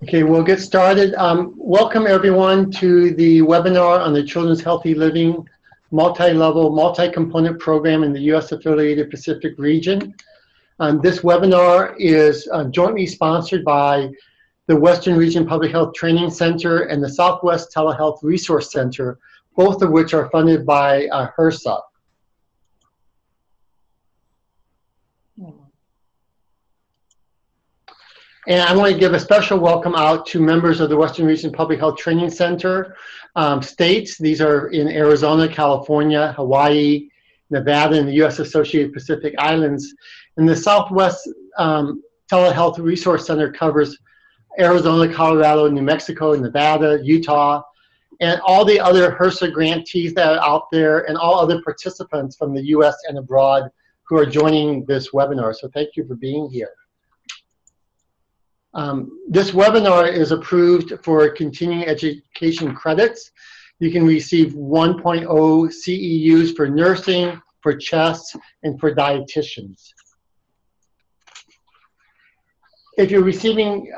Okay, we'll get started. Welcome everyone to the webinar on the Children's Healthy Living Multi-Level, Multi-Component Program in the U.S. Affiliated Pacific Region. This webinar is jointly sponsored by the Western Region Public Health Training Center and the Southwest Telehealth Resource Center, both of which are funded by HRSA. And I want to give a special welcome out to members of the Western Region Public Health Training Center states. These are in Arizona, California, Hawaii, Nevada, and the U.S. Associated Pacific Islands. And the Southwest Telehealth Resource Center covers Arizona, Colorado, New Mexico, Nevada, Utah, and all the other HRSA grantees that are out there and all other participants from the U.S. and abroad who are joining this webinar. So thank you for being here. This webinar is approved for continuing education credits. You can receive 1.0 CEUs for nursing, for chess, and for dietitians. If you're receiving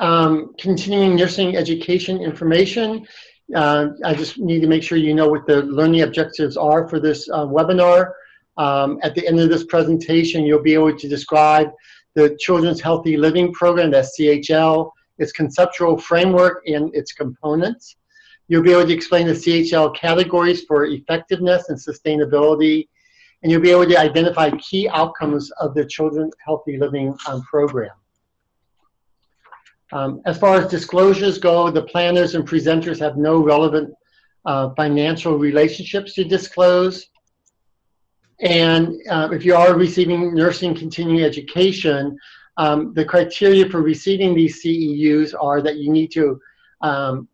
continuing nursing education information, I just need to make sure you know what the learning objectives are for this webinar. At the end of this presentation, you'll be able to describe the Children's Healthy Living Program, that's CHL, its conceptual framework and its components. You'll be able to explain the CHL categories for effectiveness and sustainability, and you'll be able to identify key outcomes of the Children's Healthy Living program. As far as disclosures go, the planners and presenters have no relevant financial relationships to disclose. And if you are receiving nursing continuing education, the criteria for receiving these CEUs are that you need to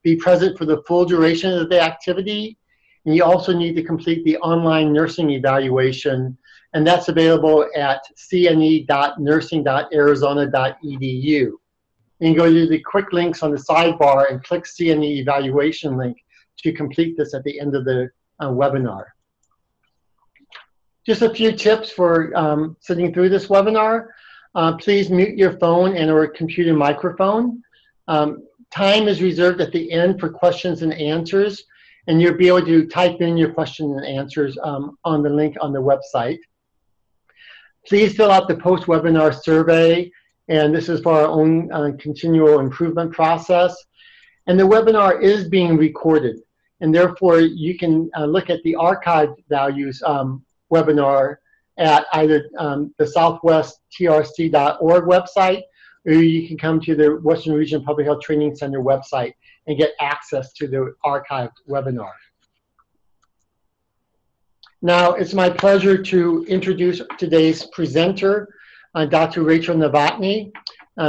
be present for the full duration of the activity, and you also need to complete the online nursing evaluation, and that's available at cne.nursing.arizona.edu. You can go to the quick links on the sidebar and click CNE evaluation link to complete this at the end of the webinar. Just a few tips for sitting through this webinar. Please mute your phone and or computer microphone. Time is reserved at the end for questions and answers, and you'll be able to type in your questions and answers on the link on the website. Please fill out the post-webinar survey, and this is for our own continual improvement process. And the webinar is being recorded, and therefore you can look at the archived values webinar at either the southwesttrc.org website, or you can come to the Western Region Public Health Training Center website and get access to the archived webinar. Now, it's my pleasure to introduce today's presenter, Dr. Rachel Novotny.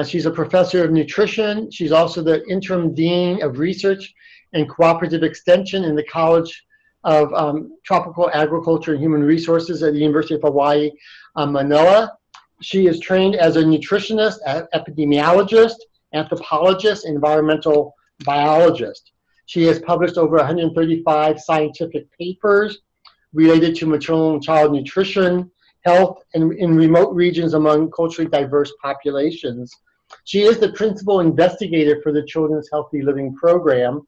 She's a professor of nutrition. She's also the interim dean of research and cooperative extension in the College of Tropical Agriculture and Human Resources at the University of Hawaii, Manoa. She is trained as a nutritionist, epidemiologist, anthropologist, and environmental biologist. She has published over 135 scientific papers related to maternal and child nutrition, health, and in remote regions among culturally diverse populations. She is the principal investigator for the Children's Healthy Living Program.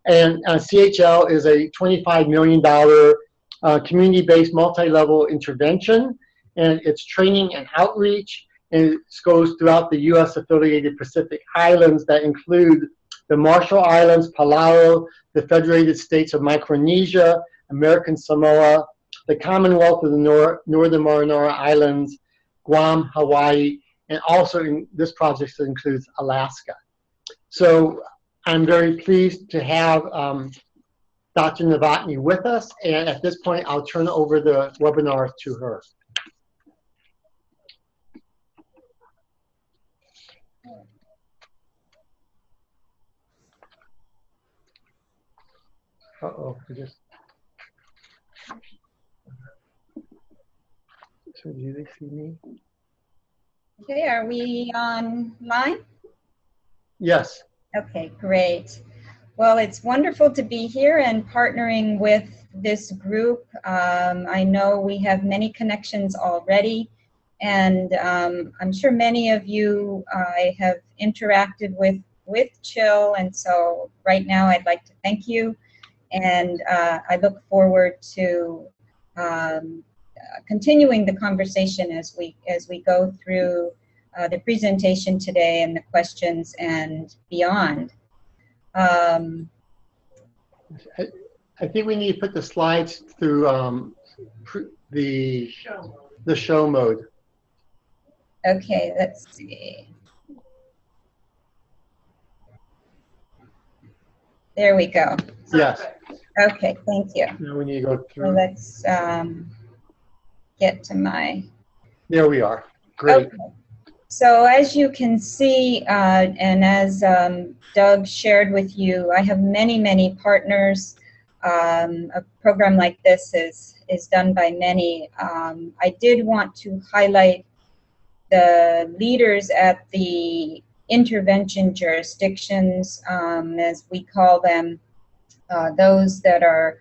And CHL is a $25 million community-based multi-level intervention, and it's training and outreach, and it goes throughout the U.S. affiliated Pacific Islands that include the Marshall Islands, Palau, the Federated States of Micronesia, American Samoa, the Commonwealth of the Northern Mariana Islands, Guam, Hawaii, and also in this project includes Alaska. So I'm very pleased to have Dr. Novotny with us, and at this point, I'll turn over the webinar to her. Uh-oh, so do they see me? Okay, are we online? Yes. Okay, great. Well, it's wonderful to be here and partnering with this group. I know we have many connections already, and I'm sure many of you I have interacted with with Chill, and so right now I'd like to thank you, and I look forward to continuing the conversation as we go through the presentation today and the questions and beyond. I think we need to put the slides through the show mode. Okay, let's see. There we go. Yes. Okay, thank you. Now we need to go through. So let's get to my. There we are. Great. Okay. So as you can see, and as Doug shared with you, I have many partners. A program like this is done by many. I did want to highlight the leaders at the intervention jurisdictions, as we call them, those that are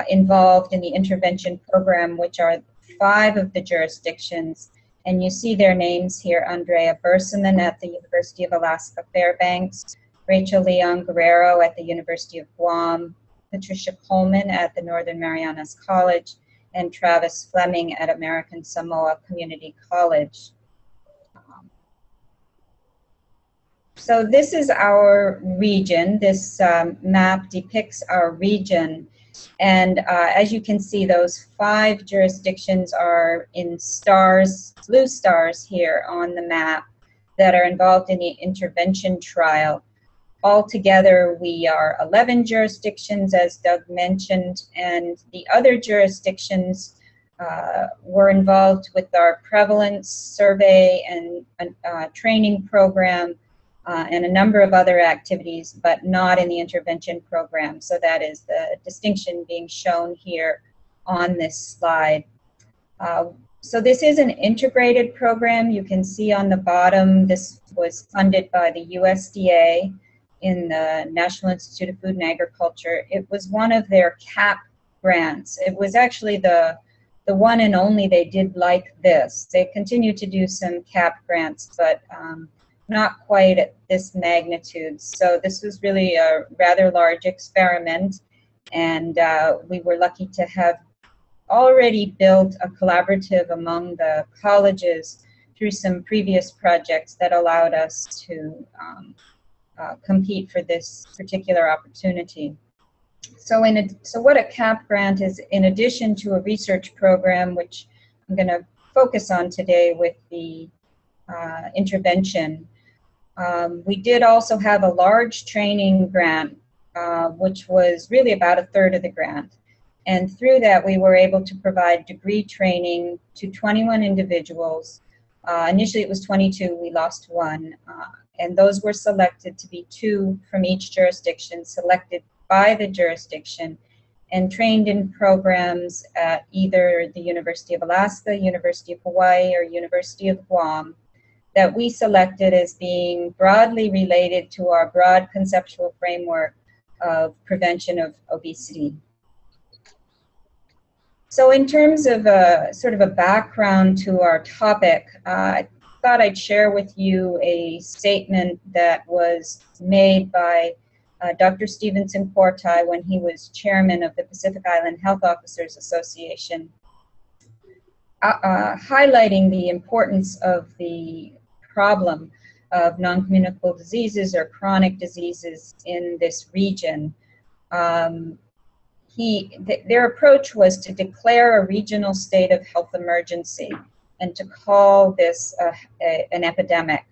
involved in the intervention program, which are 5 of the jurisdictions. And you see their names here: Andrea Berseman at the University of Alaska Fairbanks, Rachel Leon Guerrero at the University of Guam, Patricia Coleman at the Northern Marianas College, and Travis Fleming at American Samoa Community College. So this is our region. This map depicts our region. And as you can see, those 5 jurisdictions are in stars, blue stars here on the map, that are involved in the intervention trial. Altogether, we are 11 jurisdictions, as Doug mentioned, and the other jurisdictions were involved with our prevalence survey and training program, and a number of other activities, but not in the intervention program. So that is the distinction being shown here on this slide. So this is an integrated program. You can see on the bottom, this was funded by the USDA in the National Institute of Food and Agriculture. It was one of their CAP grants. It was actually the one and only they did like this. They continue to do some CAP grants, but not quite at this magnitude. So this was really a rather large experiment, and we were lucky to have already built a collaborative among the colleges through some previous projects that allowed us to compete for this particular opportunity. So what a CAP grant is, in addition to a research program, which I'm going to focus on today with the intervention, we did also have a large training grant, which was really about 1/3 of the grant. And through that, we were able to provide degree training to 21 individuals. Initially, it was 22. We lost 1. And those were selected to be 2 from each jurisdiction, selected by the jurisdiction, and trained in programs at either the University of Alaska, University of Hawaii, or University of Guam, that we selected as being broadly related to our broad conceptual framework of prevention of obesity. So in terms of sort of a background to our topic, I thought I'd share with you a statement that was made by Dr. Stevenson Quartai when he was chairman of the Pacific Island Health Officers Association, highlighting the importance of the problem of non-communicable diseases or chronic diseases in this region. Their approach was to declare a regional state of health emergency and to call this an epidemic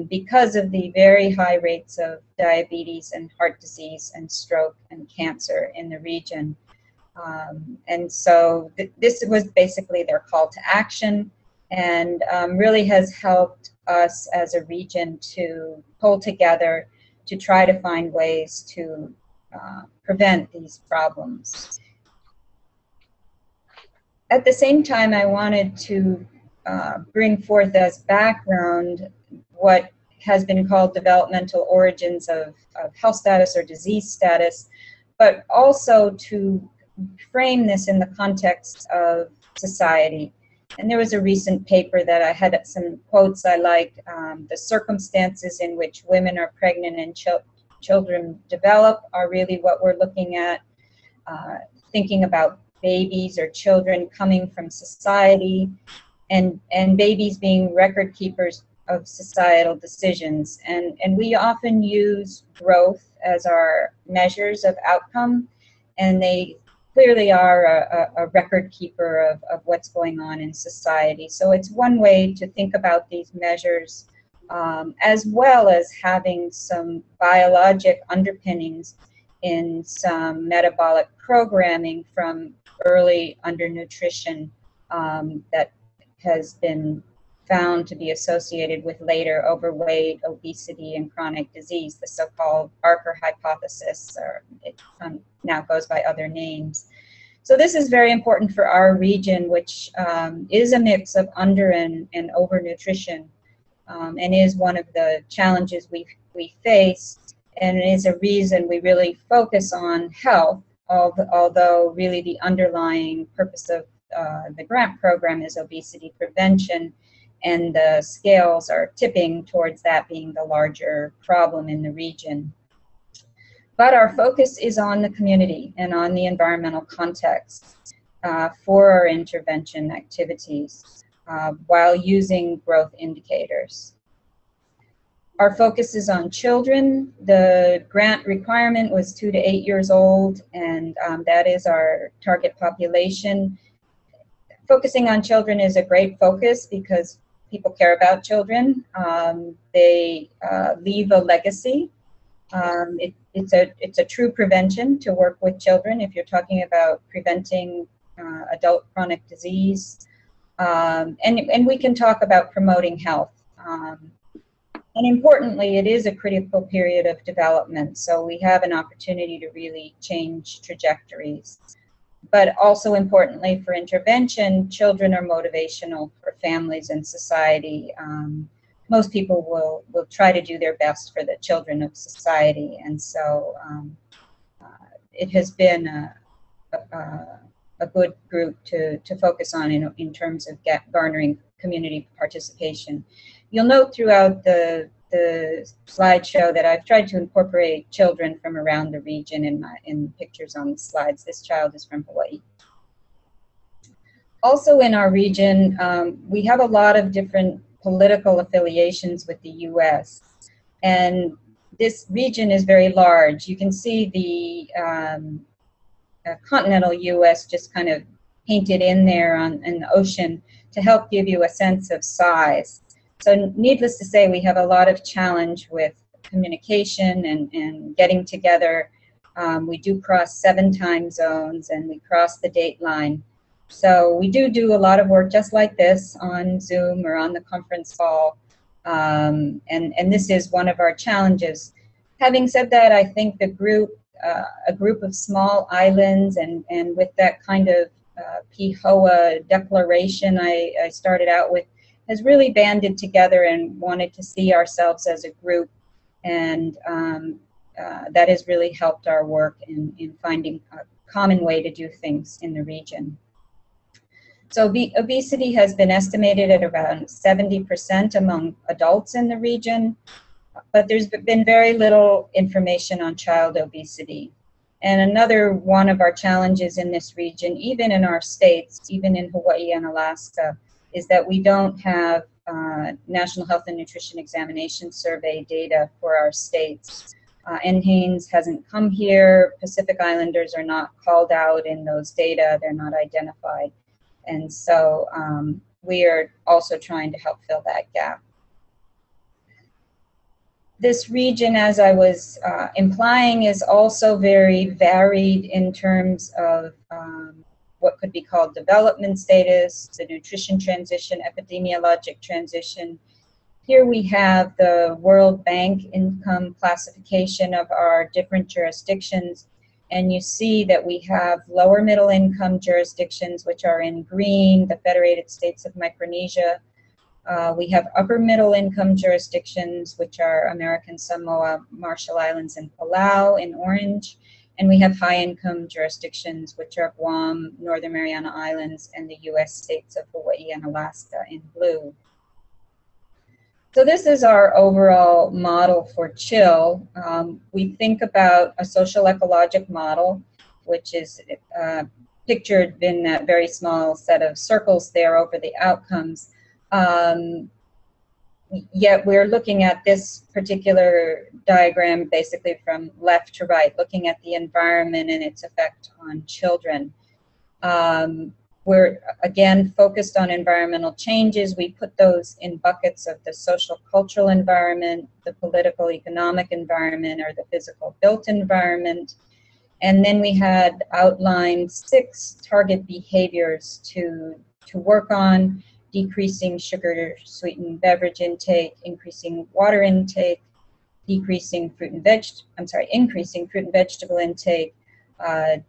because of the very high rates of diabetes and heart disease and stroke and cancer in the region. And so this was basically their call to action, and really has helped us as a region to pull together to try to find ways to prevent these problems. At the same time, I wanted to bring forth as background what has been called developmental origins of health status or disease status, but also to frame this in the context of society And there was a recent paper that I had some quotes I liked. The circumstances in which women are pregnant and children develop are really what we're looking at. Thinking about babies or children coming from society, and babies being record keepers of societal decisions. And we often use growth as our measures of outcome, and they clearly are a record keeper of what's going on in society. So it's one way to think about these measures, as well as having some biologic underpinnings in some metabolic programming from early undernutrition that has been found to be associated with later overweight, obesity, and chronic disease, the so-called Barker hypothesis, or it now goes by other names. So this is very important for our region, which is a mix of under and overnutrition, and is one of the challenges we face, and it is a reason we really focus on health, although really the underlying purpose of the grant program is obesity prevention, and the scales are tipping towards that being the larger problem in the region. But our focus is on the community and on the environmental context for our intervention activities while using growth indicators. Our focus is on children. The grant requirement was 2 to 8 years old, and that is our target population. Focusing on children is a great focus because people care about children. They leave a legacy. It's a true prevention to work with children if you're talking about preventing adult chronic disease. And we can talk about promoting health. And importantly, it is a critical period of development, so we have an opportunity to really change trajectories. But also importantly for intervention, children are motivational for families and society. Most people will try to do their best for the children of society, and so it has been a good group to focus on in terms of garnering community participation. You'll note throughout the slideshow that I've tried to incorporate children from around the region in pictures on the slides. This child is from Hawaii. Also in our region, we have a lot of different political affiliations with the U.S. and this region is very large. You can see the continental U.S. just kind of painted in there in the ocean to help give you a sense of size. So needless to say, we have a lot of challenge with communication and getting together. We do cross 7 time zones and we cross the date line. So we do a lot of work just like this on Zoom or on the conference call. And this is one of our challenges. Having said that, I think the group, a group of small islands and with that kind of PHOA declaration I started out with, has really banded together and wanted to see ourselves as a group, and that has really helped our work in finding a common way to do things in the region. So obesity has been estimated at around 70% among adults in the region, but there's been very little information on child obesity. And another one of our challenges in this region, even in our states, even in Hawaii and Alaska, is that we don't have National Health and Nutrition Examination Survey data for our states. NHANES hasn't come here. Pacific Islanders are not called out in those data. They're not identified. And so we are also trying to help fill that gap. This region, as I was implying, is also very varied in terms of what could be called development status, the nutrition transition, epidemiologic transition. Here we have the World Bank income classification of our different jurisdictions, and you see that we have lower middle income jurisdictions, which are in green, the Federated States of Micronesia. We have upper middle income jurisdictions, which are American Samoa, Marshall Islands, and Palau in orange. And we have high-income jurisdictions, which are Guam, Northern Mariana Islands, and the U.S. states of Hawaii and Alaska in blue. So this is our overall model for CHILL. We think about a social ecologic model, which is pictured in that very small set of circles there over the outcomes. Yet we're looking at this particular diagram basically from left to right, looking at the environment and its effect on children. We're, again, focused on environmental changes. We put those in buckets of the social cultural environment, the political economic environment, or the physical built environment. And then we had outlined 6 target behaviors to work on: decreasing sugar-sweetened beverage intake, increasing water intake, increasing fruit and vegetable intake,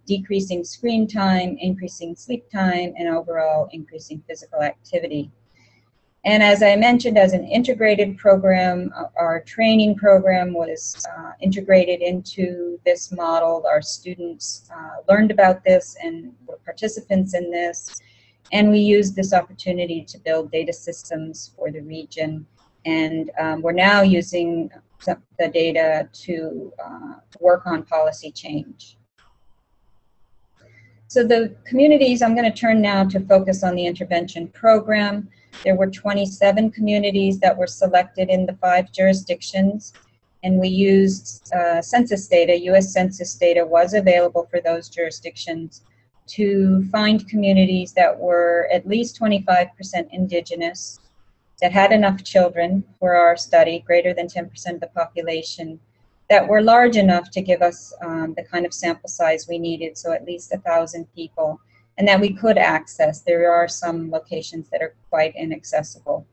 decreasing screen time, increasing sleep time, and overall increasing physical activity. And as I mentioned, as an integrated program, our training program was integrated into this model. Our students learned about this and were participants in this. And we used this opportunity to build data systems for the region. And we're now using the data to work on policy change. So the communities, I'm going to turn now to focus on the intervention program. There were 27 communities that were selected in the 5 jurisdictions, and we used census data. U.S. Census data was available for those jurisdictions to find communities that were at least 25% indigenous, that had enough children for our study, greater than 10% of the population, that were large enough to give us the kind of sample size we needed, so at least 1,000 people, and that we could access. There are some locations that are quite inaccessible.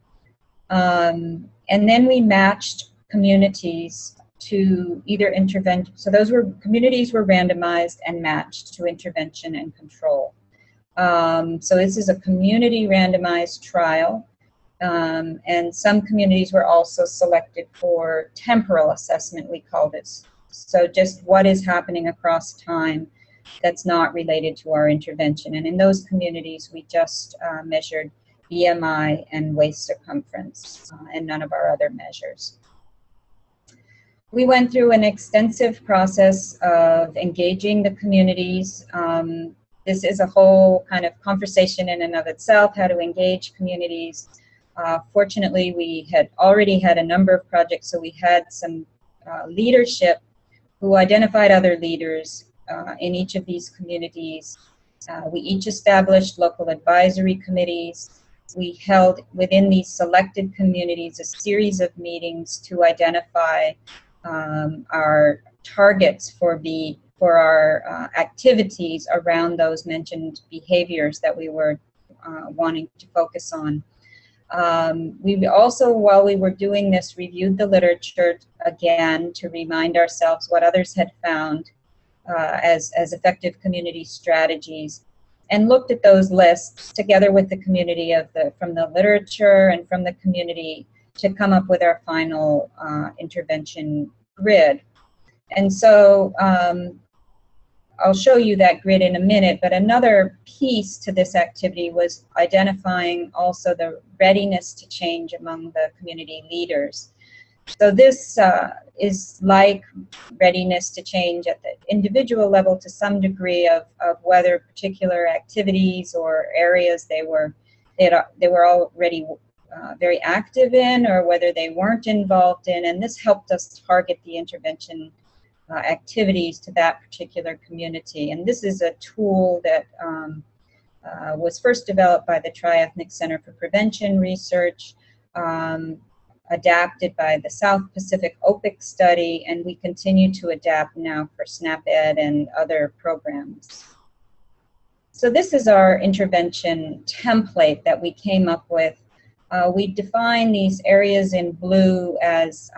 And then we matched communities to either intervention. So those were communities were randomized and matched to intervention and control. So this is a community randomized trial. And some communities were also selected for temporal assessment, we called it. So just what is happening across time that's not related to our intervention. And in those communities, we just measured BMI and waist circumference and none of our other measures. We went through an extensive process of engaging the communities. This is a whole kind of conversation in and of itself, how to engage communities. Fortunately, we had already had a number of projects, so we had some leadership who identified other leaders in each of these communities. We each established local advisory committees. We held within these selected communities a series of meetings to identify our targets for our activities around those mentioned behaviors that we were wanting to focus on. We also, while we were doing this, reviewed the literature again to remind ourselves what others had found as effective community strategies, and looked at those lists together with the community from the literature and from the community to come up with our final intervention grid. And so I'll show you that grid in a minute, but another piece to this activity was identifying also the readiness to change among the community leaders. So this is like readiness to change at the individual level to some degree of whether particular activities or areas they were already very active in, or whether they weren't involved in, and this helped us target the intervention activities to that particular community. And this is a tool that was first developed by the Tri-Ethnic Center for Prevention Research, adapted by the South Pacific OPIC study, and we continue to adapt now for SNAP-Ed and other programs. So this is our intervention template that we came up with. We define these areas in blue as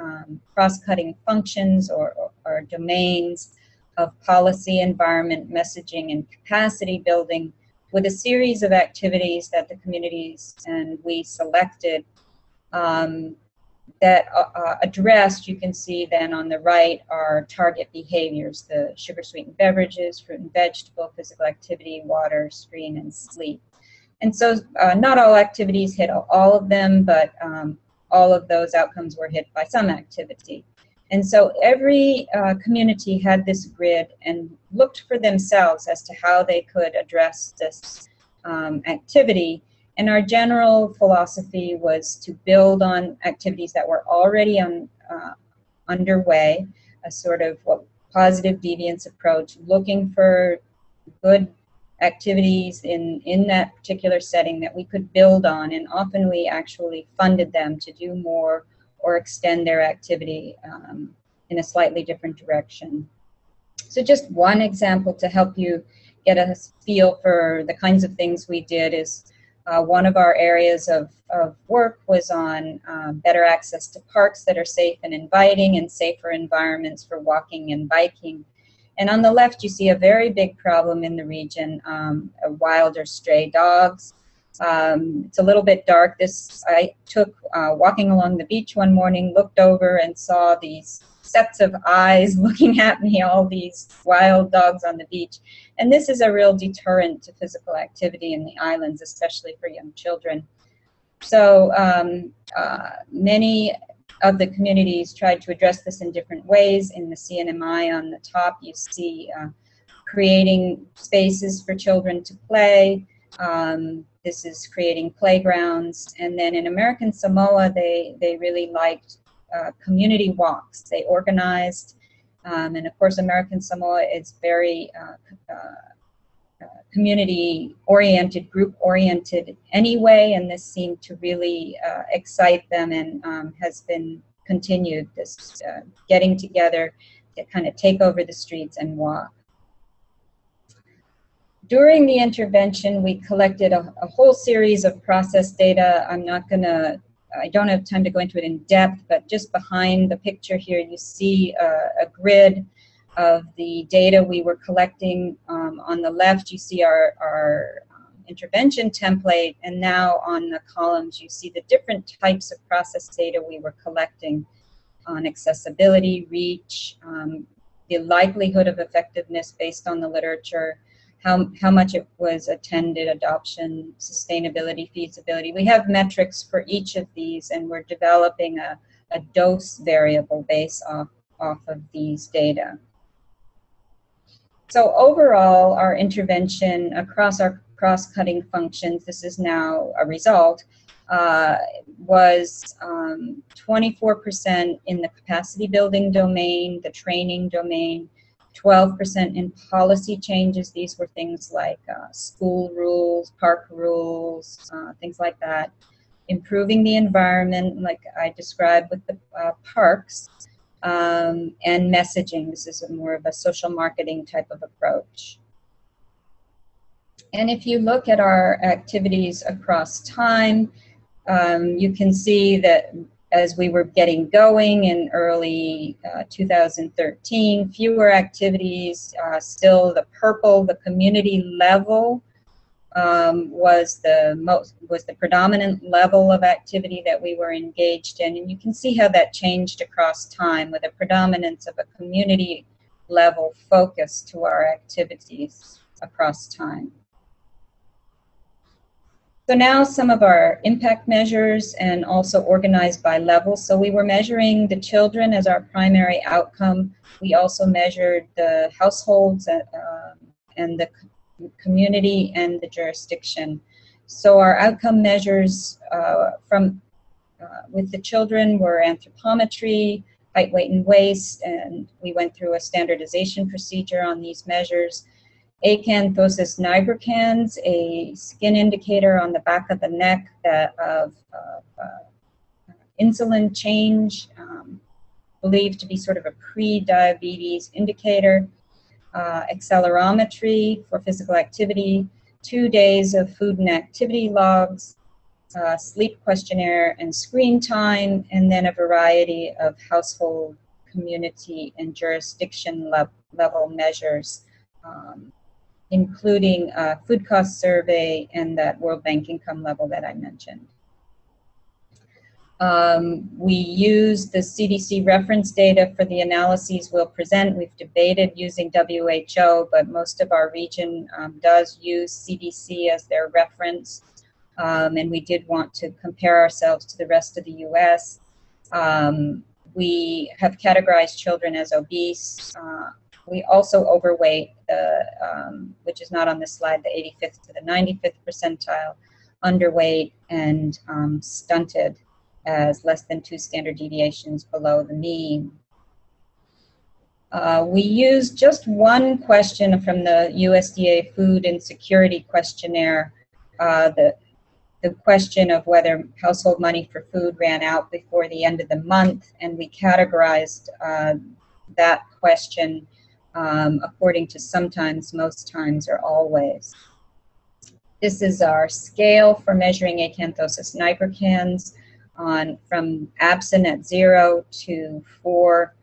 cross-cutting functions or domains of policy, environment, messaging, and capacity building, with a series of activities that the communities and we selected. addressed, you can see then on the right, are target behaviors, the sugar-sweetened beverages, fruit and vegetable, physical activity, water, screen, and sleep. And so not all activities hit all of them, but all of those outcomes were hit by some activity. And so every community had this grid and looked for themselves as to how they could address this activity. And our general philosophy was to build on activities that were already underway, a sort of positive deviance approach, looking for good activities in that particular setting that we could build on, and often we actually funded them to do more or extend their activity in a slightly different direction. So just one example to help you get a feel for the kinds of things we did is one of our areas of work was on better access to parks that are safe and inviting, and safer environments for walking and biking. And on the left, you see a very big problem in the region, wild or stray dogs. It's a little bit dark. I took walking along the beach one morning, looked over and saw these sets of eyes looking at me, all these wild dogs on the beach. And this is a real deterrent to physical activity in the islands, especially for young children. So many of the communities tried to address this in different ways. In the CNMI on the top, you see creating spaces for children to play. This is creating playgrounds. And then in American Samoa, they really liked community walks. They organized, and of course American Samoa is very community-oriented, group-oriented anyway, and this seemed to really excite them, and has been continued, this getting together to kind of take over the streets and walk. During the intervention, we collected a whole series of process data. I don't have time to go into it in depth, but just behind the picture here, you see a grid of the data we were collecting. On the left, you see our intervention template, and now on the columns, you see the different types of process data we were collecting on accessibility, reach, the likelihood of effectiveness based on the literature, how much it was attended, adoption, sustainability, feasibility. We have metrics for each of these, and we're developing a dose variable based off of these data. So overall, our intervention across our cross-cutting functions, this is now a result, was 24% in the capacity building domain, the training domain, 12% in policy changes. These were things like school rules, park rules, things like that. Improving the environment, like I described with the parks, and messaging. This is more of a social marketing type of approach. And if you look at our activities across time, you can see that as we were getting going in early 2013, fewer activities, still the purple, the community level was the predominant level of activity that we were engaged in. And you can see how that changed across time with a predominance of a community level focus to our activities across time. So now some of our impact measures, and also organized by level. So we were measuring the children as our primary outcome. We also measured the households and the community and the jurisdiction. So our outcome measures with the children were anthropometry, height, weight, and waist, and we went through a standardization procedure on these measures. Acanthosis nigricans, a skin indicator on the back of the neck of insulin change, believed to be sort of a pre-diabetes indicator. Accelerometry for physical activity, 2 days of food and activity logs, sleep questionnaire and screen time, and then a variety of household, community, and jurisdiction level measures, including a food cost survey and that World Bank income level that I mentioned. We use the CDC reference data for the analyses we'll present. We've debated using WHO, but most of our region does use CDC as their reference. And we did want to compare ourselves to the rest of the US. We have categorized children as obese. We also overweight, which is not on this slide, the 85th to the 95th percentile, underweight, and stunted as less than 2 standard deviations below the mean. We used just one question from the USDA Food Insecurity Questionnaire, the question of whether household money for food ran out before the end of the month, and we categorized that question according to sometimes, most times, or always. This is our scale for measuring acanthosis nigricans from absent at 0 to 4,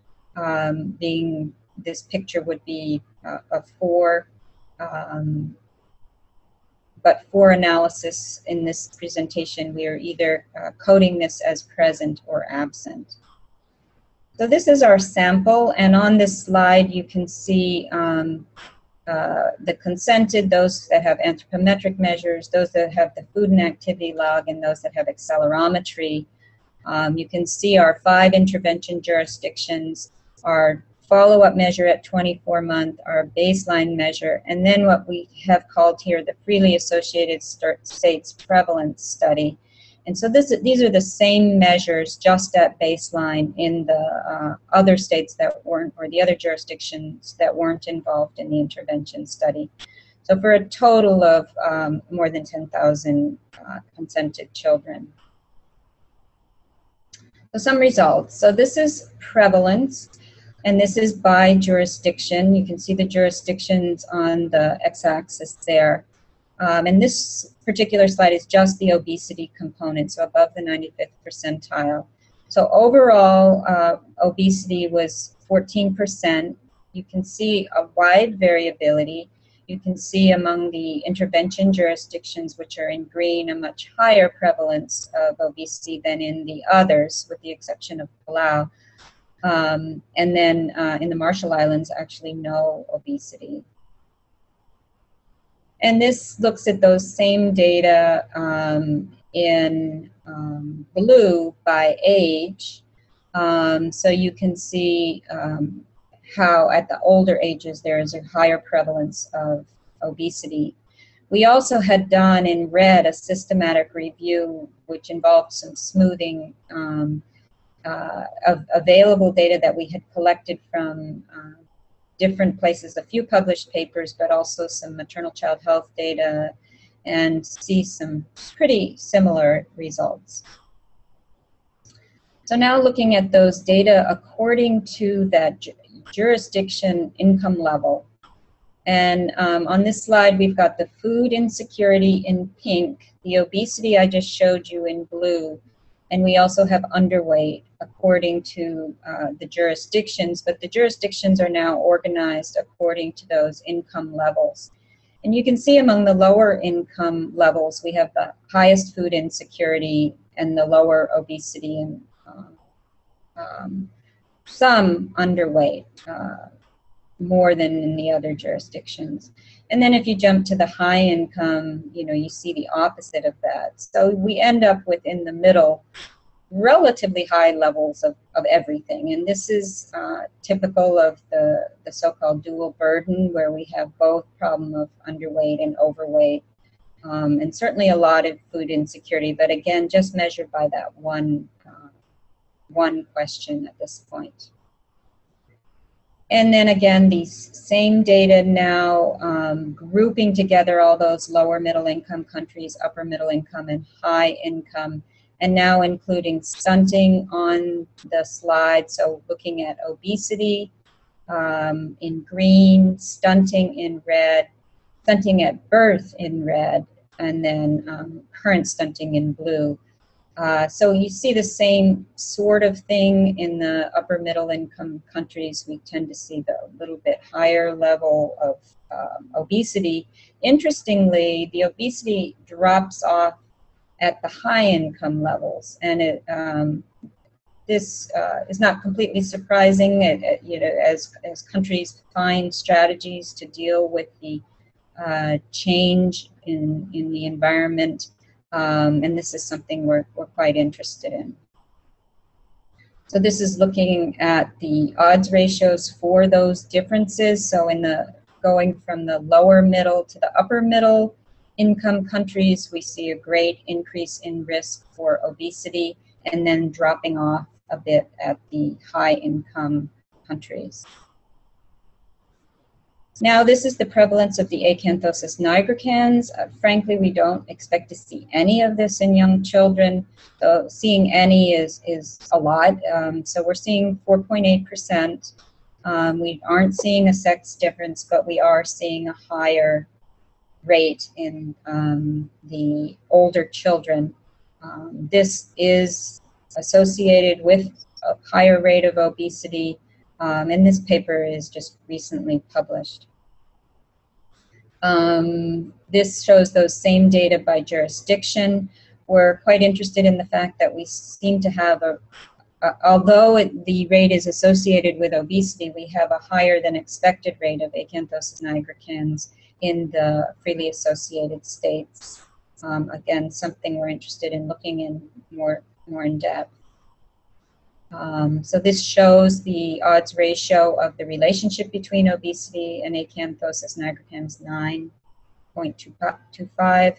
being this picture would be a 4. But for analysis in this presentation, we are either coding this as present or absent. So this is our sample, and on this slide you can see the consented, those that have anthropometric measures, those that have the food and activity log, and those that have accelerometry. You can see our 5 intervention jurisdictions, our follow-up measure at 24-month, our baseline measure, and then what we have called here the freely associated states prevalence study. And so these are the same measures just at baseline in the other states that weren't, or the other jurisdictions that weren't involved in the intervention study. So for a total of more than 10,000 consented children. So some results. So this is prevalence, and this is by jurisdiction. You can see the jurisdictions on the x-axis there. And this particular slide is just the obesity component, so above the 95th percentile. So overall, obesity was 14%. You can see a wide variability. You can see among the intervention jurisdictions, which are in green, a much higher prevalence of obesity than in the others, with the exception of Palau. And then in the Marshall Islands, actually no obesity. And this looks at those same data in blue by age. So you can see how at the older ages there is a higher prevalence of obesity. We also had done in red a systematic review which involved some smoothing of available data that we had collected from different places, a few published papers, but also some maternal child health data, and see some pretty similar results. So now looking at those data according to that jurisdiction income level. And on this slide, we've got the food insecurity in pink, the obesity I just showed you in blue, and we also have underweight according to the jurisdictions, but the jurisdictions are now organized according to those income levels. And you can see among the lower income levels, we have the highest food insecurity and the lower obesity and some underweight, more than in the other jurisdictions. And then if you jump to the high income, you see the opposite of that. So we end up with, in the middle, relatively high levels of everything. And this is typical of the so-called dual burden, where we have both problem of underweight and overweight, and certainly a lot of food insecurity, but again, just measured by that one question at this point. And then again, these same data now grouping together all those lower middle income countries, upper middle income, and high income, and now including stunting on the slide. So looking at obesity in green, stunting in red, stunting at birth in red, and then current stunting in blue. So you see the same sort of thing in the upper middle income countries. We tend to see the little bit higher level of obesity. Interestingly, the obesity drops off at the high income levels, and this is not completely surprising. As countries find strategies to deal with the change in the environment, and this is something we're quite interested in. So this is looking at the odds ratios for those differences. So going from the lower middle to the upper middle income countries, we see a great increase in risk for obesity, and then dropping off a bit at the high income countries. Now, this is the prevalence of the acanthosis nigricans. Frankly, we don't expect to see any of this in young children. So seeing any is a lot. So we're seeing 4.8%. We aren't seeing a sex difference, but we are seeing a higher rate in the older children. This is associated with a higher rate of obesity, and this paper is just recently published. This shows those same data by jurisdiction. We're quite interested in the fact that we seem to have although the rate is associated with obesity, we have a higher than expected rate of acanthosis nigricans in the freely associated states. Again, something we're interested in looking in more in depth. So this shows the odds ratio of the relationship between obesity and acanthosis nigricans, 9.25.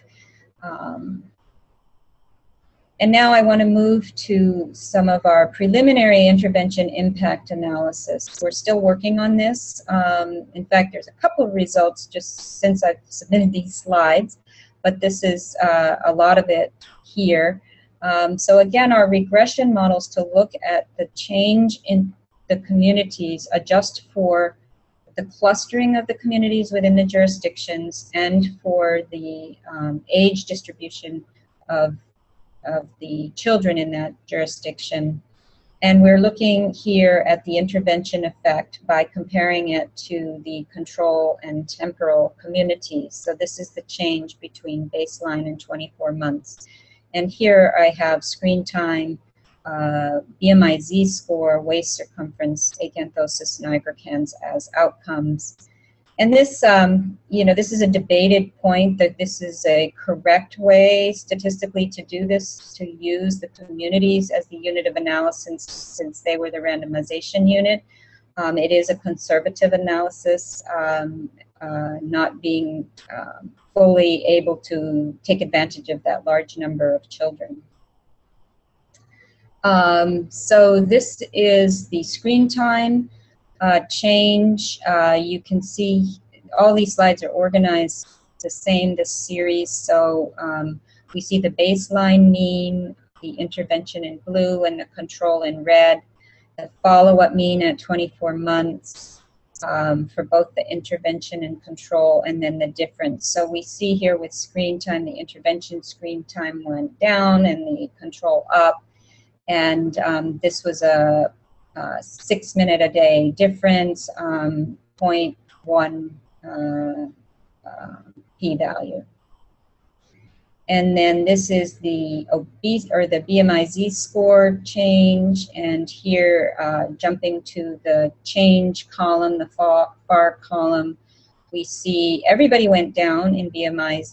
And now I want to move to some of our preliminary intervention impact analysis. We're still working on this. In fact, there's a couple of results just since I've submitted these slides, but this is a lot of it here. So again, our regression models to look at the change in the communities adjust for the clustering of the communities within the jurisdictions and for the age distribution of the children in that jurisdiction. And we're looking here at the intervention effect by comparing it to the control and temporal communities. So this is the change between baseline and 24 months. And here I have screen time, BMI Z-score, waist circumference, acanthosis nigricans as outcomes. And this, this is a debated point that this is a correct way statistically to do this, to use the communities as the unit of analysis since they were the randomization unit. It is a conservative analysis, not being fully able to take advantage of that large number of children. So this is the screen time change. You can see all these slides are organized the same, this series. So we see the baseline mean, the intervention in blue, and the control in red, the follow-up mean at 24 months for both the intervention and control, and then the difference. So we see here with screen time, the intervention screen time went down and the control up. And this was a 6-minute a day difference, 0.1 p-value. And then this is the the BMI Z-score change, and here jumping to the change column, the far column, we see everybody went down in BMI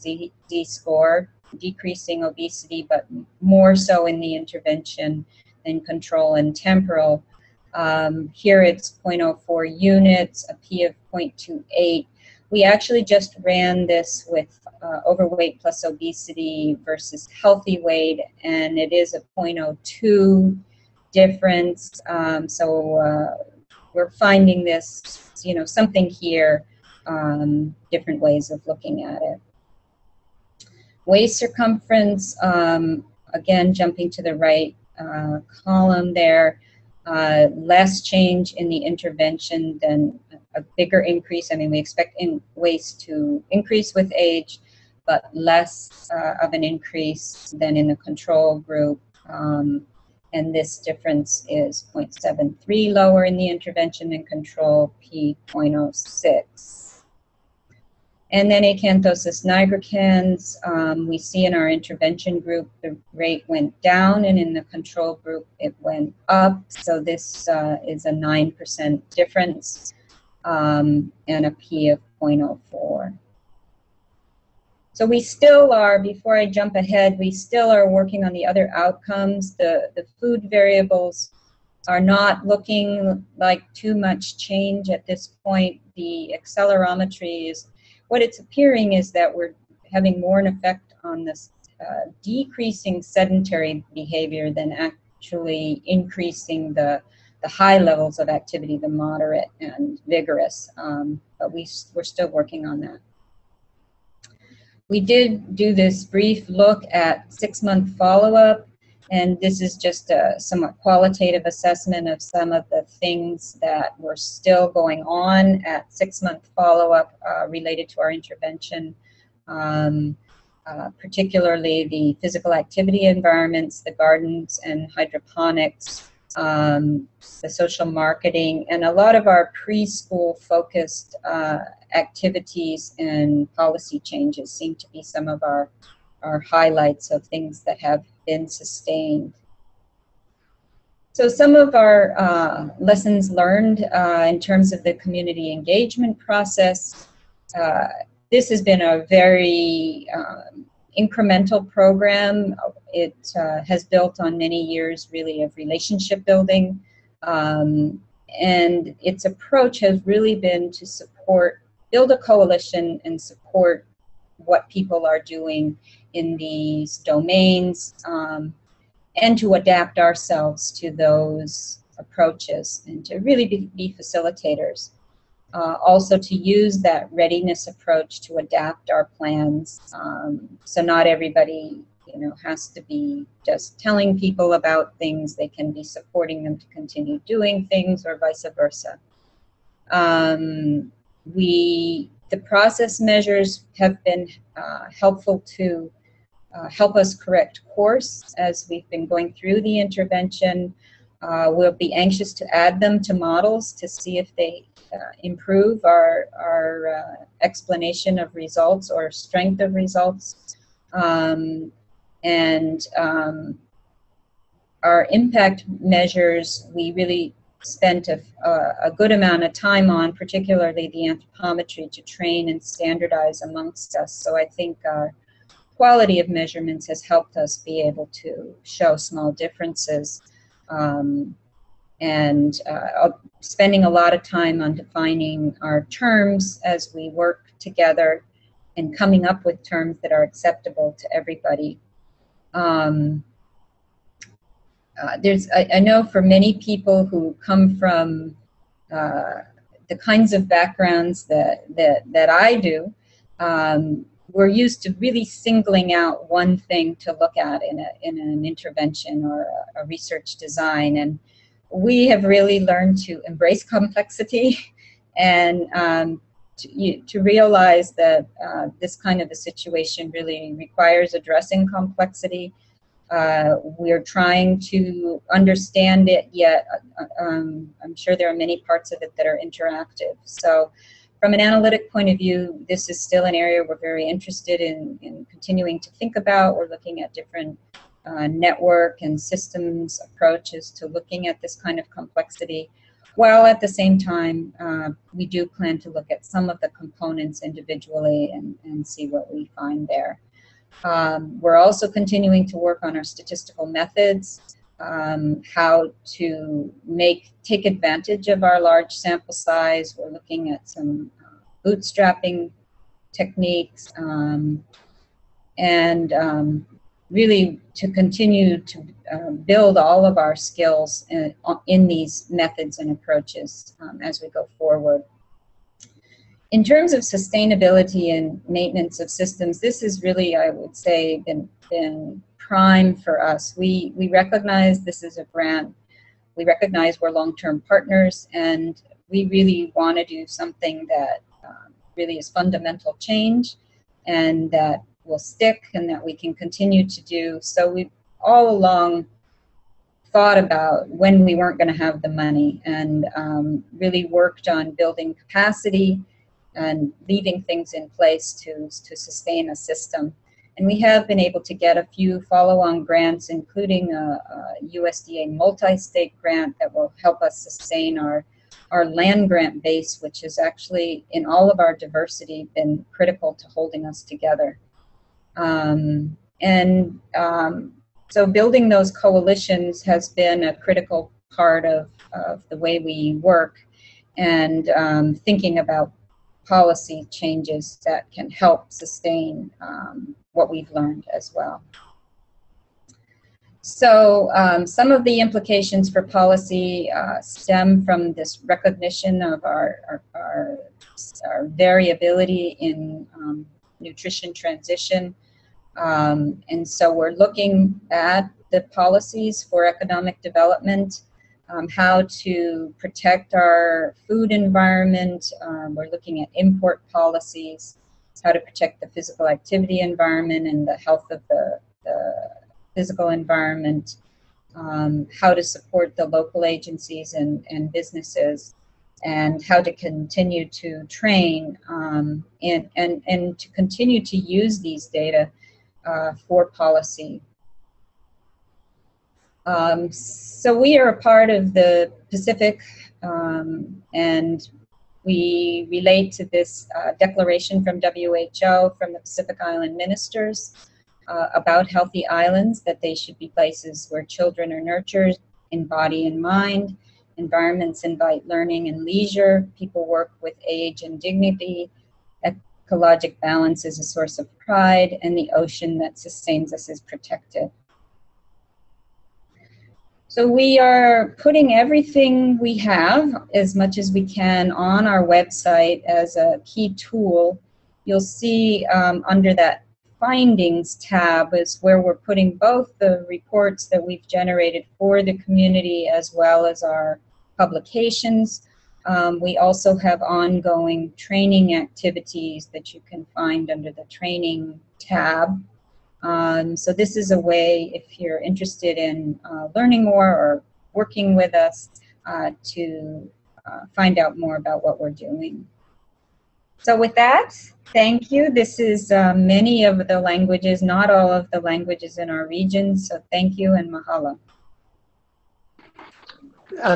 Z-score, decreasing obesity, but more so in the intervention than control and temporal. Here it's 0.04 units, a P of 0.28. We actually just ran this with overweight plus obesity versus healthy weight, and it is a 0.02 difference. So we're finding this, something here, different ways of looking at it. Waist circumference, again, jumping to the right column there, less change in the intervention than a bigger increase. I mean, we expect waist to increase with age, but less of an increase than in the control group. And this difference is 0.73 lower in the intervention than control, P 0.06. And then acanthosis nigricans, we see in our intervention group the rate went down, and in the control group it went up. So this is a 9% difference and a P of 0.04. So we still are, before I jump ahead, we still are working on the other outcomes. The food variables are not looking like too much change at this point. The accelerometry is, what it's appearing is that we're having more an effect on this decreasing sedentary behavior than actually increasing the high levels of activity, the moderate and vigorous. But we're still working on that. We did do this brief look at 6-month follow-up, and this is just a somewhat qualitative assessment of some of the things that were still going on at 6-month follow-up related to our intervention, particularly the physical activity environments, the gardens and hydroponics, the social marketing, and a lot of our preschool focused activities and policy changes seem to be some of our highlights of things that have been sustained. So some of our lessons learned in terms of the community engagement process, this has been a very incremental program. It has built on many years really of relationship building, and its approach has really been to support, build a coalition and support what people are doing in these domains, and to adapt ourselves to those approaches and to really be facilitators. Also to use that readiness approach to adapt our plans. So not everybody, has to be just telling people about things. They can be supporting them to continue doing things, or vice versa. The process measures have been helpful to help us correct course as we've been going through the intervention. We'll be anxious to add them to models to see if they improve our explanation of results or strength of results. Our impact measures, we really spent a good amount of time on, particularly the anthropometry, to train and standardize amongst us. So I think our quality of measurements has helped us be able to show small differences, spending a lot of time on defining our terms as we work together and coming up with terms that are acceptable to everybody. I know for many people who come from the kinds of backgrounds that I do, we're used to really singling out one thing to look at in an intervention or a research design, and we have really learned to embrace complexity and to realize that this kind of a situation really requires addressing complexity. We're trying to understand it, yet I'm sure there are many parts of it that are interactive. So from an analytic point of view, this is still an area we're very interested in continuing to think about. We're looking at different network and systems approaches to looking at this kind of complexity, while at the same time we do plan to look at some of the components individually and see what we find there. We're also continuing to work on our statistical methods, how to take advantage of our large sample size. We're looking at some bootstrapping techniques, and really to continue to build all of our skills in these methods and approaches as we go forward. In terms of sustainability and maintenance of systems, this is really, I would say, been prime for us. We recognize this is a grant. We recognize we're long-term partners, and we really want to do something that really is fundamental change and that will stick and that we can continue to do. So we've all along thought about when we weren't going to have the money, and really worked on building capacity and leaving things in place to sustain a system. And we have been able to get a few follow-on grants, including a USDA multi-state grant that will help us sustain our land grant base, which has actually, in all of our diversity, been critical to holding us together. So building those coalitions has been a critical part of the way we work, and thinking about policy changes that can help sustain what we've learned as well. So some of the implications for policy stem from this recognition of our variability in nutrition transition. And so we're looking at the policies for economic development, how to protect our food environment. We're looking at import policies, how to protect the physical activity environment and the health of the physical environment, how to support the local agencies and businesses, and how to continue to train and to continue to use these data for policy. So we are a part of the Pacific, and we relate to this declaration from WHO, from the Pacific Island ministers, about healthy islands, that they should be places where children are nurtured in body and mind, environments invite learning and leisure, people work with age and dignity, ecologic balance is a source of pride, and the ocean that sustains us is protected. So we are putting everything we have, as much as we can, on our website as a key tool. You'll see under that Findings tab is where we're putting both the reports that we've generated for the community as well as our publications. We also have ongoing training activities that you can find under the Training tab. So this is a way, if you're interested in learning more or working with us, to find out more about what we're doing. So with that, thank you. This is many of the languages, not all of the languages in our region, so thank you and mahalo.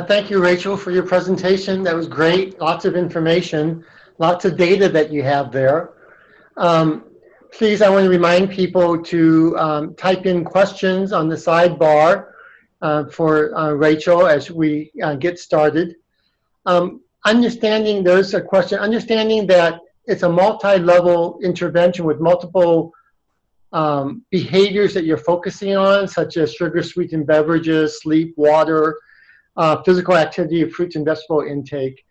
Thank you, Rachel, for your presentation. That was great. Lots of information, lots of data that you have there. Please, I want to remind people to type in questions on the sidebar for Rachel as we get started. Understanding, there's a question, understanding that it's a multi-level intervention with multiple behaviors that you're focusing on, such as sugar-sweetened beverages, sleep, water, physical activity, fruits and vegetable intake.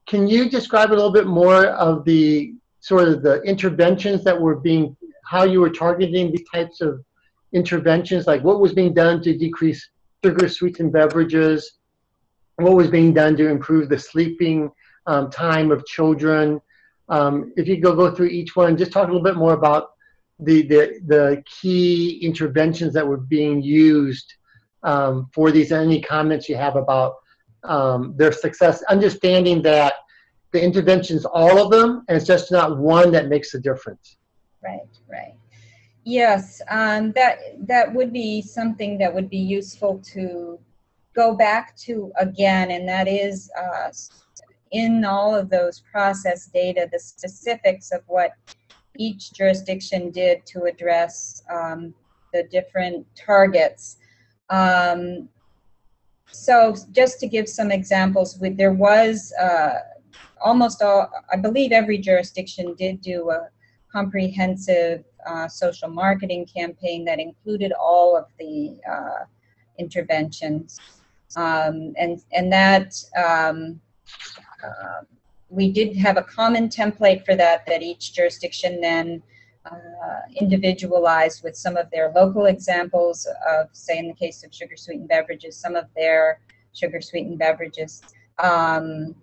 Can you describe a little bit more of the sort of the interventions that were being, how you were targeting these types of interventions, like what was being done to decrease sugar-sweetened beverages, what was being done to improve the sleeping time of children? If you go through each one, just talk a little bit more about the key interventions that were being used for these, any comments you have about their success, understanding that the interventions, all of them, and it's just not one that makes a difference. Right, right. Yes, that would be something that would be useful to go back to again, and that is in all of those process data, the specifics of what each jurisdiction did to address the different targets. So just to give some examples, there was almost all, I believe every jurisdiction did do a comprehensive social marketing campaign that included all of the interventions. And that we did have a common template for that each jurisdiction then individualized with some of their local examples of, say in the case of sugar-sweetened beverages, some of their sugar-sweetened beverages. So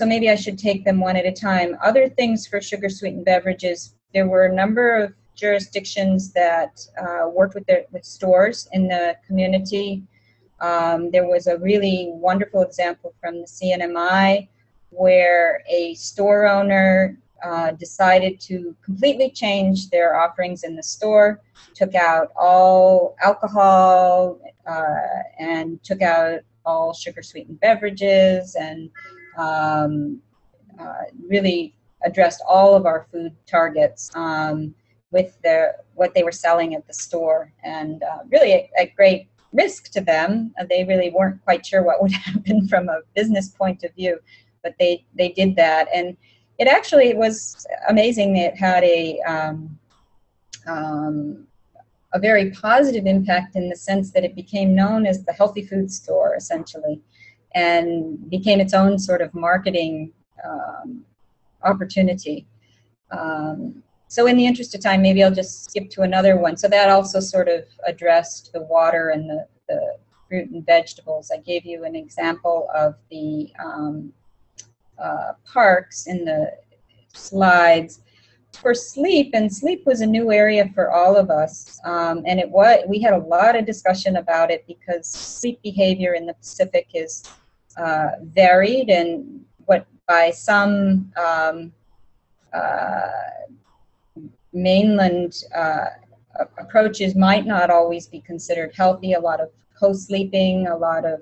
maybe I should take them one at a time. Other things for sugar-sweetened beverages, there were a number of jurisdictions that worked with stores in the community. There was a really wonderful example from the CNMI where a store owner decided to completely change their offerings in the store, took out all alcohol and took out all sugar-sweetened beverages, and really addressed all of our food targets with what they were selling at the store, and really at great risk to them. They really weren't quite sure what would happen from a business point of view, but they did that, and it actually was amazing. It had a very positive impact in the sense that it became known as the healthy food store, essentially, and became its own sort of marketing opportunity. So in the interest of time, maybe I'll just skip to another one. So that also sort of addressed the water and the fruit and vegetables. I gave you an example of the parks in the slides. For sleep, and sleep was a new area for all of us, and we had a lot of discussion about it because sleep behavior in the Pacific is varied, and what by some mainland approaches might not always be considered healthy. A lot of co-sleeping, a lot of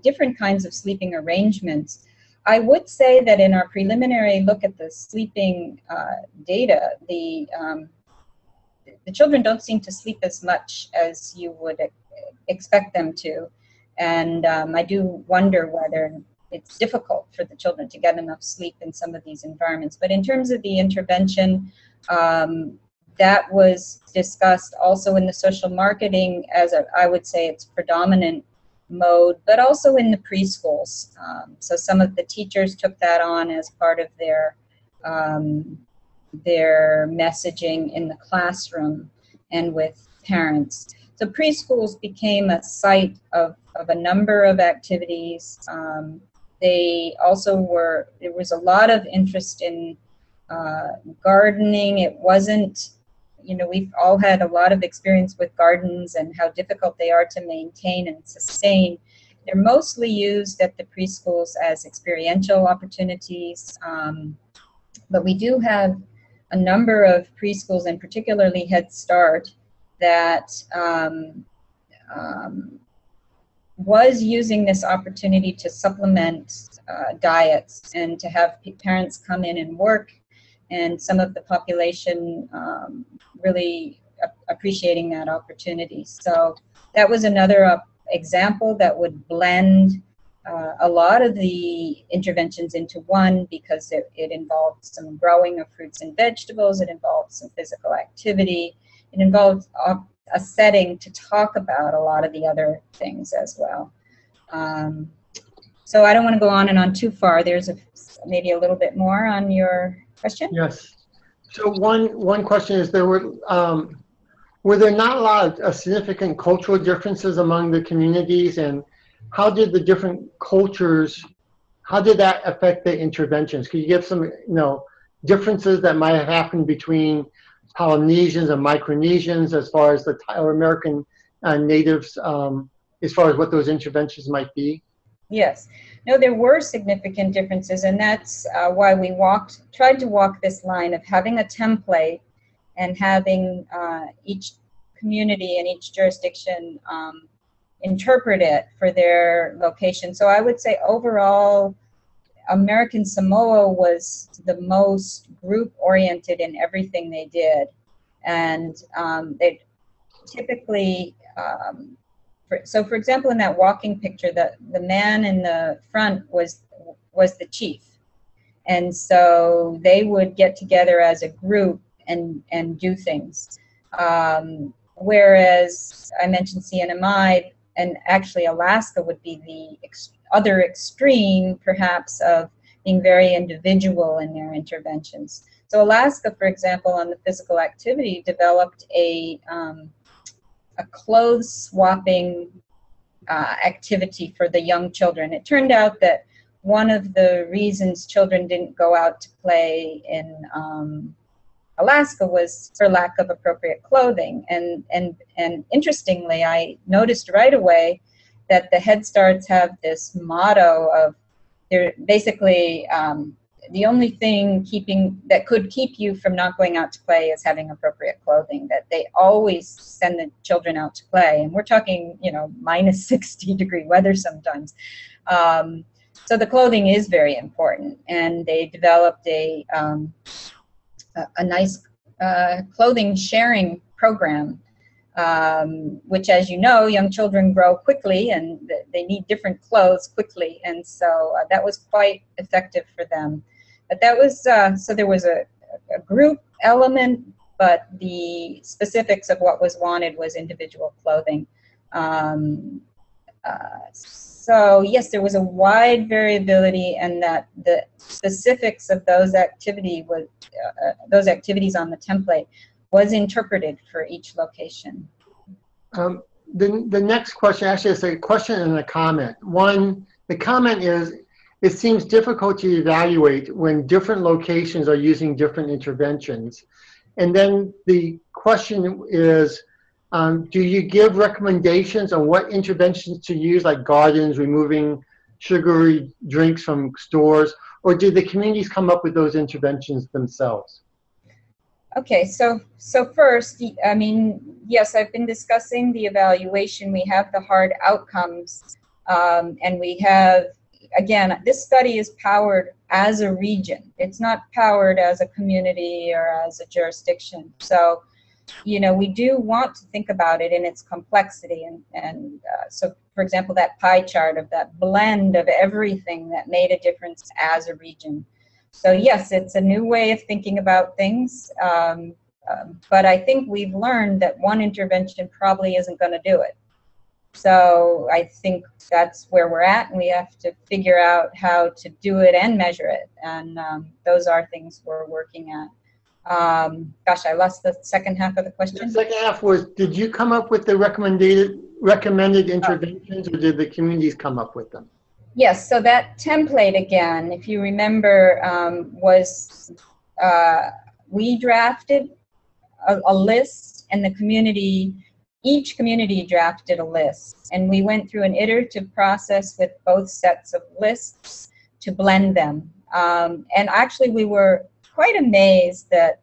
different kinds of sleeping arrangements. I would say that in our preliminary look at the sleeping data, the children don't seem to sleep as much as you would expect them to, and I do wonder whether it's difficult for the children to get enough sleep in some of these environments. But in terms of the intervention, that was discussed also in the social marketing as I would say it's predominant mode, but also in the preschools. So some of the teachers took that on as part of their messaging in the classroom and with parents. So preschools became a site of a number of activities. They also there was a lot of interest in gardening. It wasn't, we've all had a lot of experience with gardens and how difficult they are to maintain and sustain. They're mostly used at the preschools as experiential opportunities, but we do have a number of preschools, and particularly Head Start, that was using this opportunity to supplement diets and to have parents come in and work, and some of the population really appreciating that opportunity. So that was another example that would blend a lot of the interventions into one, because it involved some growing of fruits and vegetables, it involved some physical activity, it involved a setting to talk about a lot of the other things as well. So I don't want to go on and on too far. There's maybe a little bit more on your question. Yes. So one question is, were there not a lot of significant cultural differences among the communities, and how did the different cultures, how did that affect the interventions? Could you give some differences that might have happened between Polynesians and Micronesians as far as the Tyler American natives, as far as what those interventions might be? Yes. No, there were significant differences, and that's why we tried to walk this line of having a template and having each community and each jurisdiction interpret it for their location. So I would say overall, American Samoa was the most group-oriented in everything they did, and they typically, for example, in that walking picture, the man in the front was the chief, and so they would get together as a group and do things. Whereas I mentioned CNMI, and actually Alaska would be the other extreme, perhaps, of being very individual in their interventions. So Alaska, for example, on the physical activity, developed a clothes swapping activity for the young children. It turned out that one of the reasons children didn't go out to play in Alaska was for lack of appropriate clothing. And interestingly, I noticed right away that the Head Starts have this motto of they're basically the only thing that could keep you from not going out to play is having appropriate clothing. That they always send the children out to play, and we're talking, you know, minus 60-degree weather sometimes. So the clothing is very important, and they developed a nice clothing sharing program, which, as you know, young children grow quickly and they need different clothes quickly, and so that was quite effective for them. But that was, so there was a group element, but the specifics of what was wanted was individual clothing. So yes, there was a wide variability, and that the specifics of those activities on the template was interpreted for each location. The next question, actually, is a question and a comment. One, the comment is, it seems difficult to evaluate when different locations are using different interventions. And then the question is, do you give recommendations on what interventions to use, like gardens, removing sugary drinks from stores, or did the communities come up with those interventions themselves? Okay, so first, I mean, yes, I've been discussing the evaluation. We have the hard outcomes, and we have, again, this study is powered as a region. It's not powered as a community or as a jurisdiction. So, you know, we do want to think about it in its complexity. And so, for example, that pie chart of that blend of everything that made a difference as a region. So yes, it's a new way of thinking about things, but I think we've learned that one intervention probably isn't going to do it. So I think that's where we're at, and we have to figure out how to do it and measure it, and those are things we're working at. Gosh, I lost the second half of the question. The second half was, did you come up with the recommended interventions, or did the communities come up with them? Yes, so that template, again, if you remember, was we drafted a list, and the community, each community drafted a list, and we went through an iterative process with both sets of lists to blend them. And actually, we were quite amazed that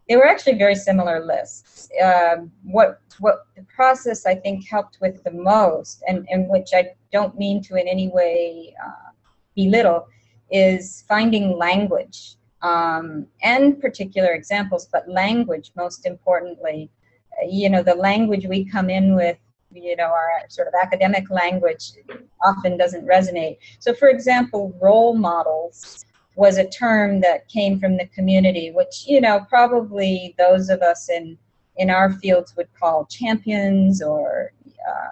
they were actually very similar lists. What the process, I think, helped with the most, and which I don't mean to in any way belittle, is finding language and particular examples, but language most importantly. You know, the language we come in with, you know, our sort of academic language often doesn't resonate. So, for example, role models was a term that came from the community, which, you know, probably those of us in our fields would call champions or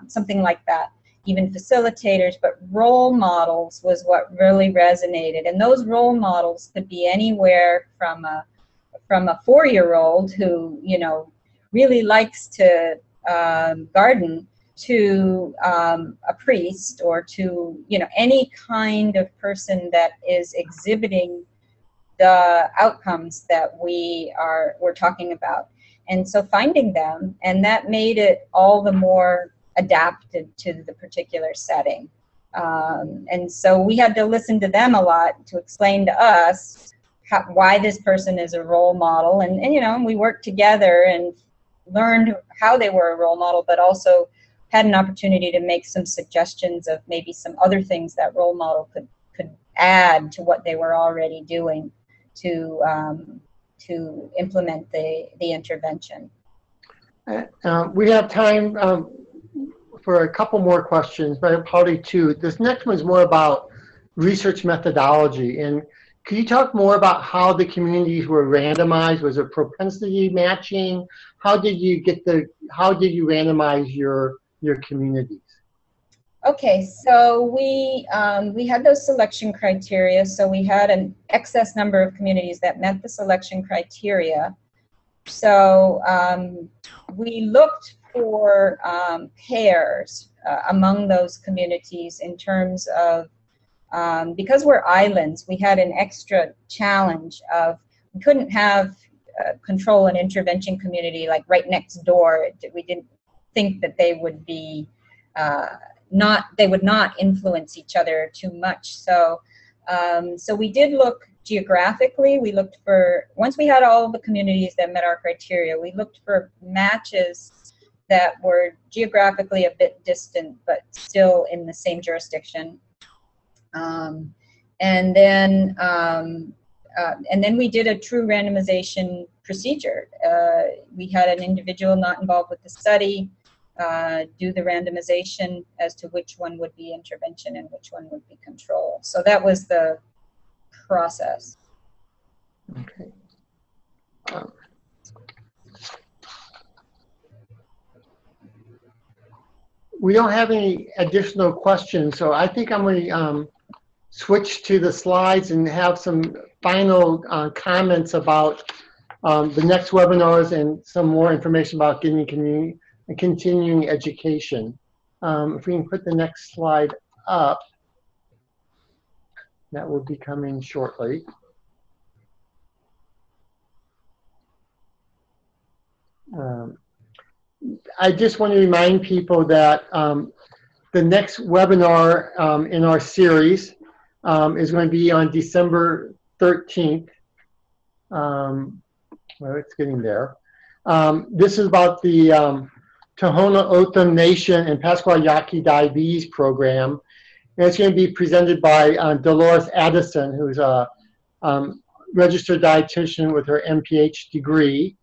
something like that, even facilitators, but role models was what really resonated. And those role models could be anywhere from a 4-year-old who, you know, really likes to garden, to a priest, or to, you know, any kind of person that is exhibiting the outcomes that we're talking about. And so finding them, and that made it all the more adapted to the particular setting. And so we had to listen to them a lot to explain to us why this person is a role model. And you know, we worked together and learned how they were a role model, but also had an opportunity to make some suggestions of maybe some other things that role model could add to what they were already doing to implement the intervention. We have time for a couple more questions, but probably two. This next one is more about research methodology. And could you talk more about how the communities were randomized? Was it propensity matching? How did you randomize your communities? Okay, so we had those selection criteria. So we had an excess number of communities that met the selection criteria. So we looked for pairs among those communities in terms of, because we're islands, we had an extra challenge of, we couldn't have control and intervention community like right next door. We didn't think that they would be they would not influence each other too much. So So we did look geographically. We looked for, once we had all of the communities that met our criteria, we looked for matches that were geographically a bit distant, but still in the same jurisdiction. And then we did a true randomization procedure. We had an individual not involved with the study do the randomization as to which one would be intervention and which one would be control. So that was the process. Okay. We don't have any additional questions, so I think I'm going to switch to the slides and have some final comments about the next webinars and some more information about getting continuing education. If we can put the next slide up, that will be coming shortly. I just want to remind people that the next webinar in our series is going to be on December 13th. Well, it's getting there. This is about the Tohono O'odham Nation and Pasquale Yaqui Diabetes Program. And it's going to be presented by Dolores Addison, who's a registered dietitian with her MPH degree.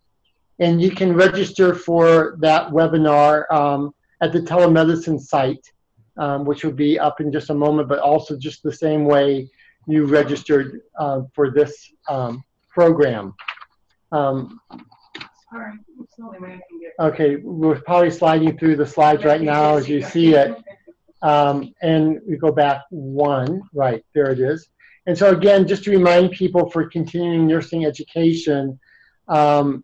And you can register for that webinar at the telemedicine site, which will be up in just a moment, but also just the same way you registered for this program. Okay, we're probably sliding through the slides right now as you see it. And we go back one, right, there it is. And so again, just to remind people for continuing nursing education, you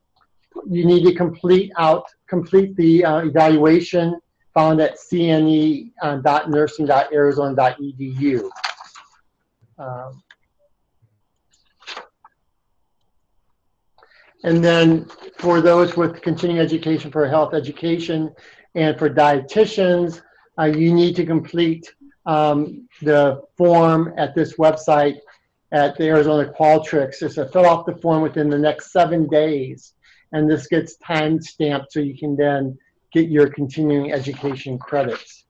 need to complete the evaluation found at cne.nursing.arizona.edu. And then for those with continuing education for health education and for dietitians, you need to complete the form at this website at the Arizona Qualtrics. It's to fill out the form within the next 7 days. And this gets time stamped so you can then get your continuing education credits.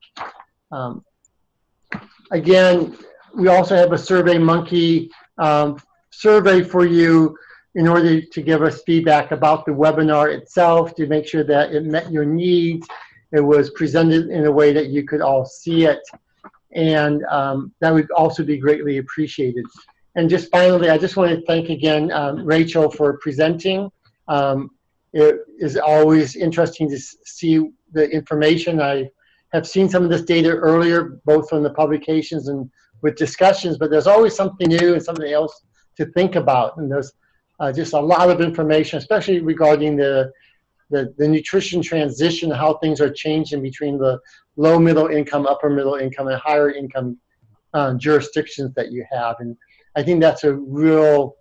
Again, we also have a SurveyMonkey survey for you in order to give us feedback about the webinar itself, to make sure that it met your needs. It was presented in a way that you could all see it. And that would also be greatly appreciated. And just finally, I just want to thank again Rachel for presenting. It is always interesting to see the information. I have seen some of this data earlier, both from the publications and with discussions, but there's always something new and something else to think about. And there's just a lot of information, especially regarding the nutrition transition, how things are changing between the low middle income, upper middle income, and higher income jurisdictions that you have. And I think that's a real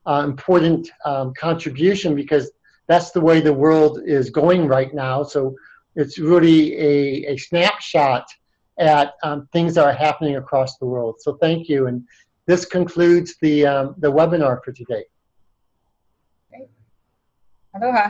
important contribution, because that's the way the world is going right now. So it's really a snapshot at things that are happening across the world. So thank you. And this concludes the webinar for today. Great. Aloha.